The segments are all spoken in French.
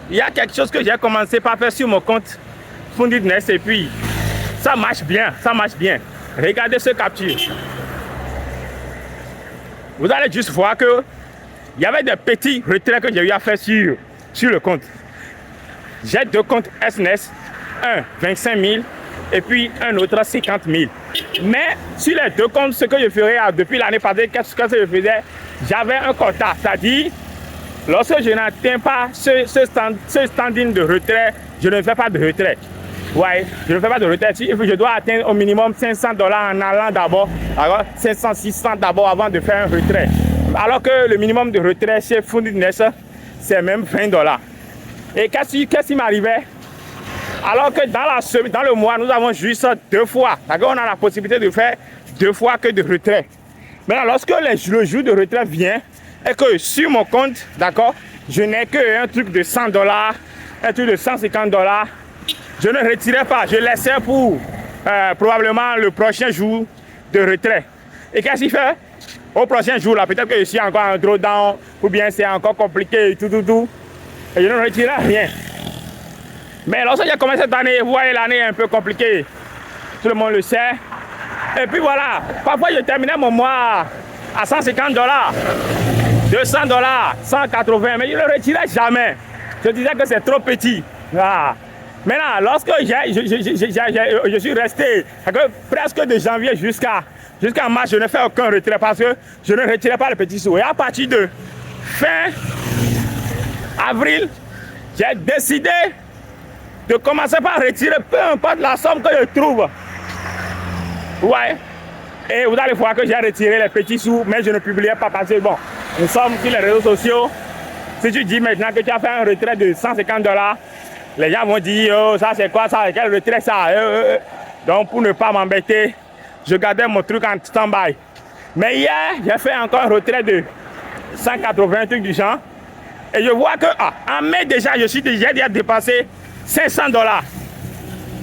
il y a quelque chose que j'ai commencé par faire sur mon compte Fundedness et puis ça marche bien, ça marche bien. Regardez ce capture. Vous allez juste voir que il y avait des petits retraits que j'ai eu à faire sur le compte. J'ai deux comptes SNS, un 25 000 et puis un autre 50 000. Mais sur les deux comptes, ce que je ferais depuis l'année passée, qu'est-ce que je faisais? J'avais un quota, c'est-à-dire lorsque je n'atteins pas ce standing de retrait, je ne fais pas de retrait. Ouais, je ne fais pas de retrait. Je dois atteindre au minimum $500 en allant d'abord. Alors, 500, 600 d'abord avant de faire un retrait. Alors que le minimum de retrait chez Fundedness, c'est même $20. Et qu'est-ce qui m'arrivait? Alors que dans le mois, nous avons juste 2 fois. D'accord, on a la possibilité de faire 2 fois que de retrait. Maintenant, lorsque le jour de retrait vient, et que sur mon compte, d'accord, je n'ai qu'un truc de $100, un truc de $150, je ne retirais pas, je laissais pour probablement le prochain jour de retrait. Et qu'est-ce qu'il fait? Au prochain jour, là, peut-être que je suis encore en drawdown, ou bien c'est encore compliqué, tout. Et je ne retirais rien. Mais lorsque j'ai commencé cette année, vous voyez, l'année est un peu compliquée. Tout le monde le sait. Et puis voilà, parfois je terminais mon mois à $150, $200, 180, mais je ne le retirais jamais. Je disais que c'est trop petit. Ah. Maintenant, lorsque je suis resté presque de janvier jusqu'à mars, je ne fais aucun retrait parce que je ne retirais pas le petit sous. Et à partir de fin avril, j'ai décidé de commencer par retirer peu importe la somme que je trouve. Ouais. Et vous allez voir que j'ai retiré les petits sous, mais je ne publiais pas parce que bon, nous sommes sur les réseaux sociaux. Si tu dis maintenant que tu as fait un retrait de $150, les gens vont dire, oh, ça c'est quoi ça, quel retrait ça? Donc pour ne pas m'embêter, je gardais mon truc en stand-by. Mais hier, j'ai fait encore un retrait de 180 trucs du genre. Et je vois que en mai déjà, j'ai déjà dépensé $500.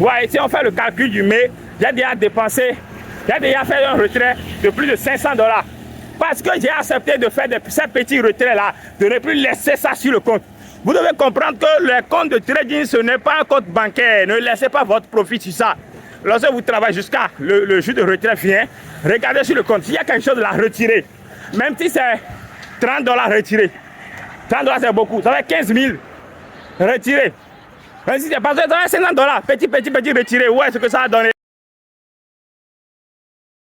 Ouais, si on fait le calcul du mai, j'ai déjà fait un retrait de plus de $500. Parce que j'ai accepté de faire ces petits retraits-là, de ne plus laisser ça sur le compte. Vous devez comprendre que le compte de trading, ce n'est pas un compte bancaire. Ne laissez pas votre profit sur ça. Lorsque vous travaillez jusqu'à le jour de retrait vient, regardez sur le compte. S'il y a quelque chose de la retirer, même si c'est $30 retirés, $30 c'est beaucoup, ça fait 15 000 retirés. Même si c'est pas $500, petit retiré, ouais, ce que ça a donné.